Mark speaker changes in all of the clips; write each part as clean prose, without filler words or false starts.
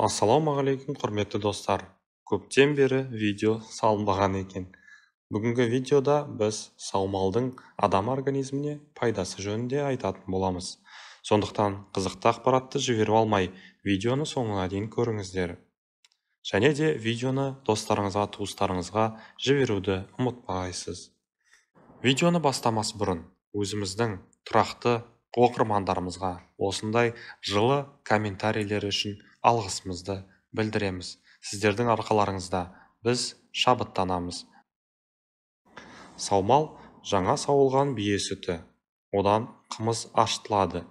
Speaker 1: Ассалаумағалейкум, құрметті достар. Көптен бері видео салынбаған екен. Бүгінгі видеода біз саумалдың адам организміне пайдасы жөнінде айтатын боламыз. Сондықтан қызықты ақпаратты жіберіп алмай, видеоны соңына дейін көріңіздер. Және де видеоны достарыңызға, туыстарыңызға жіберуді ұмытпайсыз. Видеоны бастамас бұрын өзіміздің тұрақты оқырмандарымызға осындай жылы комментарийлер үшін алғысымызды білдіреміз. Сіздердің арқаларыңызда біз шабыттанамыз. Саумал жаңа сауылған бие сүті. Одан қымыз ашытылады.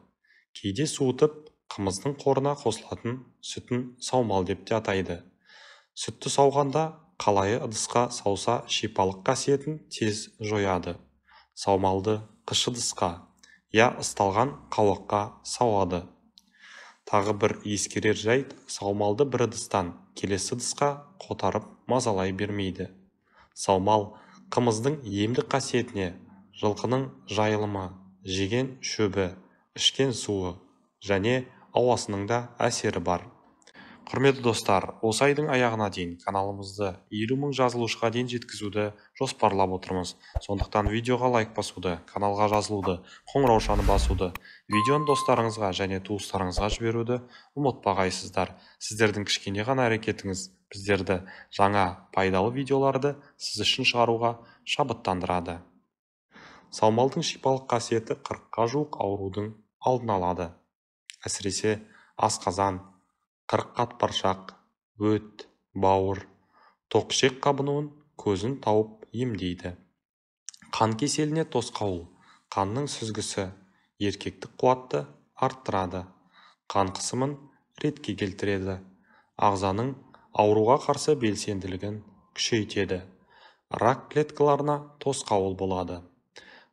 Speaker 1: Кейде суытып, қымыздың қорына қосылатын сүтін саумал деп те атайды. Сүтті сауғанда қалайы ыдысқа сауса шипалық қасиетін тез жояды. Саумалды қыш ыдысқа, я ысталған қауаққа сауады. Тағы бір ескерер жайт, саумалды бір ыдыстан келесі ыдысқа қотарып мазалай бермейді. Саумал қымыздың емдік қасиетіне, жылқының жайылымы, жеген шөбі, ішкен суы және ауасының да әсері бар. Құрметті достар, осы айдың аяғына дейін каналымызды 50 мың жазылушыға дейін жеткізуді жоспарлап отырмыз. Сондықтан видеоға лайк басуды, каналға жазылуды, қоңыраушаны басуды, видеоны достарыңызға және туыстарыңызға жіберуді ұмытпағайсыздар. Сіздердің кішкене ғана әрекетіңіз біздерді жаңа пайдалы видеоларды сіз үшін шығаруға шабыттандырады. Саумалдың шипалық қасиеті 40-қа жуық аурудың алдын алады. Әсіресе асқазан, қырық қатпаршақ, өт, бауыр, тоқішек қабынуын көзін тауып емдейді. Қан кеселіне тосқауыл, қанның сүзгісі, еркектік қуатты арттырады. Қан қысымын ретке келтіреді. Ағзаның ауруға қарсы белсенділігін күшейтеді. Рак клеткаларына тосқауыл болады.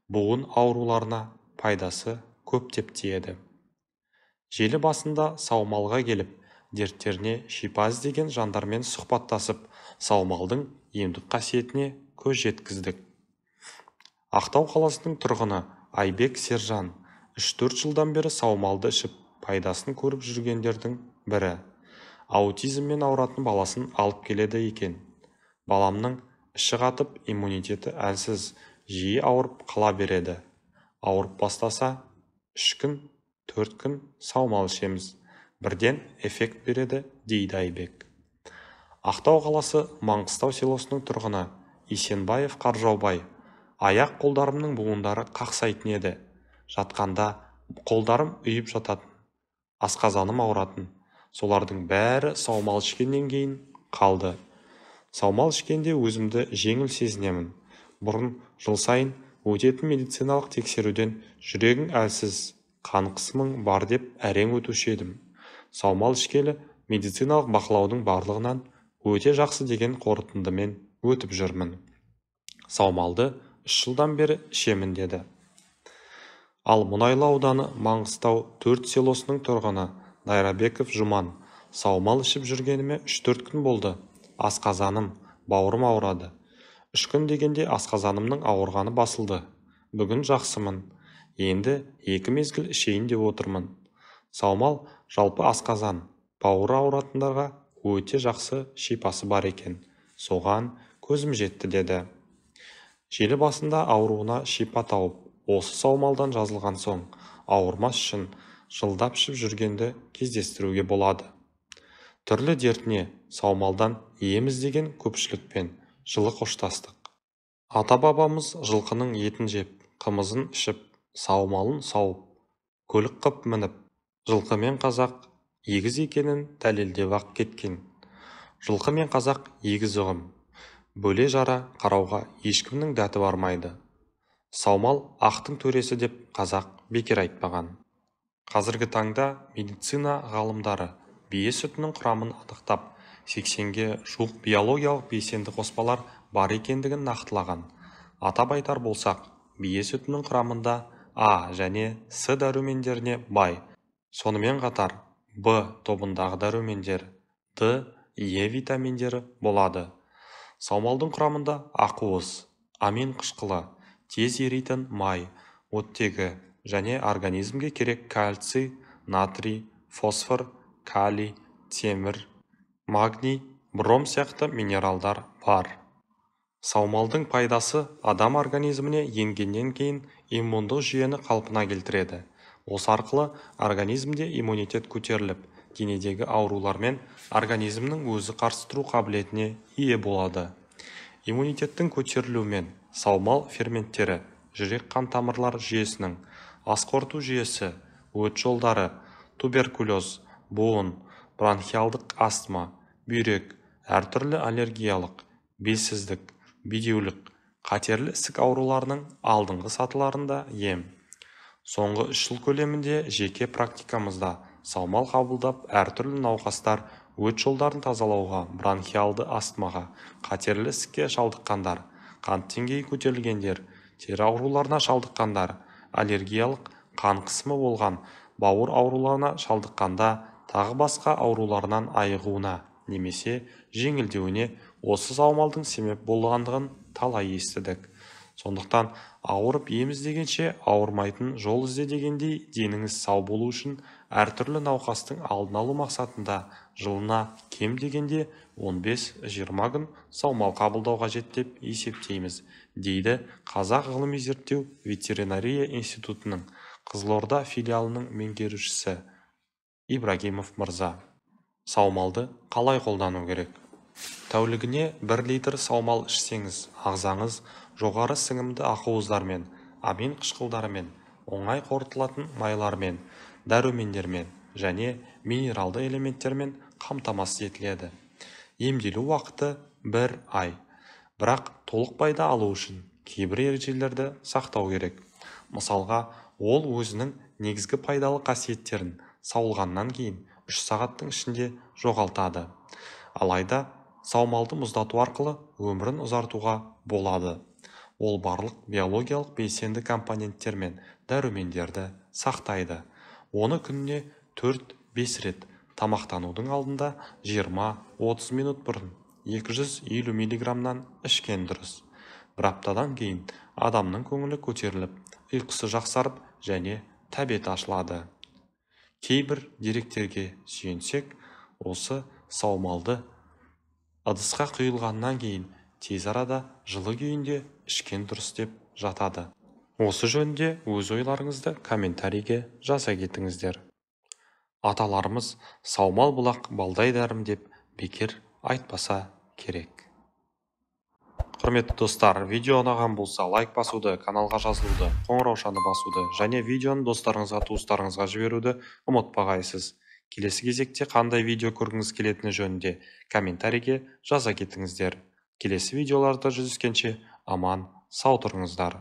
Speaker 1: Буын ауруларына пайдасы көптеп тиеді. Желі басында саумалға келіп, дерттеріне шипа іздеген жандармен сұхбаттасып, саумалдың емдік қасиетіне көз жеткіздік. Ақтау қаласының тұрғыны Айбек Сержан 3-4 жылдан бері саумалды ішіп, пайдасын көріп жүргендердің бірі. Аутизммен ауыратын баласын алып келеді екен. Баламның іші қатып, иммунитеті әлсіз, жиі ауырып қала береді. Ауырып бастаса, 3 күн, 4 күн саумал ішеміз. Бірден эффект береді, дейді Айбек. Ақтау қаласы Маңғыстау селосының тұрғыны Исенбаев Қаржаубай. Аяқ қолдарымның буындары қақсайтын еді. Жатқанда қолдарым үйіп жататын. Асқазаным ауыратын. Солардың бәрі саумал ішкеннен кейін қалды. Саумал ішкенде өзімді жеңіл сезінемін. Бұрын жыл сайын өтетін медициналық тексеруден жүрегің әлсіз, қан қысымың бар деп әрең өтуші едім. Саумал ішкелі медициналық бақылаудың барлығынан өте жақсы деген қорытындымен өтіп жүрмін. Саумалды 3 жылдан бері ішемін деді. Ал Мұнайлы ауданы Маңғыстау 4 селосының тұрғыны Найрабеков Жұман. Саумал ішіп жүргеніме 3-4 күн болды. Асқазаным, бауырым ауырады. 3 күн дегенде асқазанымның ауырғаны басылды. Бүгін жақсымын. Енді 2 мезгіл ішейін деп отырмын. Саумал жалпы асқазан, бауыры ауыратындарға өте жақсы шипасы бар екен. Соған көзім жетті деді. Желі басында ауруына шипа тауып, осы саумалдан жазылған соң, ауырмас үшін жылдап ішіп жүргенді кездестіруге болады. Түрлі дертіне саумалдан ем іздеген көпшілікпен жылы қоштастық. Ата-бабамыз жылқының етін жеп, қымызын ішіп, саумалын сауып, көлік қып мініп, жылқы мен қазақ егіз екенін дәлелдеп ақ кеткен. Жылқы мен қазақ егіз ұғым. Бөле жара қарауға ешкімнің дәті бармайды. Саумал ақтың төресі деп қазақ бекер айтпаған. Қазіргі таңда медицина ғалымдары бие сүтінің құрамын анықтап, 80-ге жуық биологиялық белсенді қоспалар бар екендігін нақтылаған. Атап айтар болсақ, бие сүтінің құрамында А және С дәрумендеріне бай. Сонымен қатар Б тобындағы дәрумендер, Д, Е витаминдері болады. Саумалдың құрамында ақуыз, амин қышқылы, тез еритін май, оттегі және организмге керек кальций, натрий, фосфор, калий, темір, магний, бром сияқты минералдар бар. Саумалдың пайдасы адам организміне енгеннен кейін иммундық жүйені қалпына келтіреді. Осы арқылы организмде иммунитет көтеріліп, денедегі аурулармен организмнің өзі қарсы тұру қабілетіне ие болады. Иммунитеттің көтерілуімен саумал ферменттері жүрек қан тамырлар жүйесінің, ас қорыту жүйесі, өт жолдары, туберкулез, буын, бронхиалдық астма, бүйрек, әртүрлі аллергиялық, белсіздік, бедеулік, қатерлі ісік ауруларының алдыңғы сатыларында ем. Соңғы 3 жыл көлемінде жеке практикамызда саумал қабылдап әртүрлі науқастар өт жолдарын тазалауға, бронхиалды астмаға, қатерлі ісікке шалдыққандар, қант деңгейі көтерілгендер, тері ауруларына шалдыққандар, аллергиялық қан қысымы болған, бауыр ауруларына шалдыққанда, тағы басқа ауруларынан айығуына немесе жеңілдеуіне осы саумалдың себеп болғандығын талай естідік. Сондықтан ауырып ем іздегенше ауырмайтын жол ізде дегендей, деніңіз сау болу үшін әртүрлі науқастың алдын алу мақсатында жылына кем дегенде 15-20 күн саумал қабылдау қажет деп есептейміз, дейді Қазақ ғылыми зерттеу ветеринария институтының Қызылорда филиалының меңгерушісі Ибрагимов мырза. Саумалды қалай қолдану керек? Тәулігіне 1 литр саумал ішсеңіз, ағзаңыз жоғары сіңімді ақуыздармен, амин қышқылдарымен, оңай қорытылатын майлармен, дәрумендермен және минералды элементтермен қамтамасыз етіледі. Емделу уақыты 1 ай. Бірақ толық пайда алу үшін кейбір ережелерді сақтау керек. Мысалға, ол өзінің негізгі пайдалы қасиеттерін сауылғаннан кейін 3 сағаттың ішінде жоғалтады. Алайда саумалды мұздату арқылы өмірін ұзартуға болады. Ол барлық биологиялық белсенді компоненттер мен дәрумендерді сақтайды. Оны күніне 4-5 рет тамақтанудың алдында 20-30 минут бұрын 250 миллиграммнан ішкен дұрыс. Бір аптадан кейін адамның көңілі көтеріліп, ұйқысы жақсарып және тәбеті ашылады. Кейбір деректерге сүйенсек, осы саумалды ыдысқа құйылғаннан кейін тез арада жылы күйінде ішкен дұрыс деп жатады. Осы жөнінде өз ойларыңызды комментарийге жаза кетіңіздер. Аталарымыз саумал бұлақ балдай дәрім деп бекер айтпаса керек. Құрметті достар, видео ұнаған болса лайк басуды, каналға жазылуды, қоңыраушаны басуды және видеоны достарыңызға, туыстарыңызға жіберуді ұмытпағайсыз. Келесі кезекте қандай видео көргіңіз келетіні жөнінде комментарийге жаза кетіңіздер. Келесі видеоларда жүздескенше аман сау тұрыңыздар.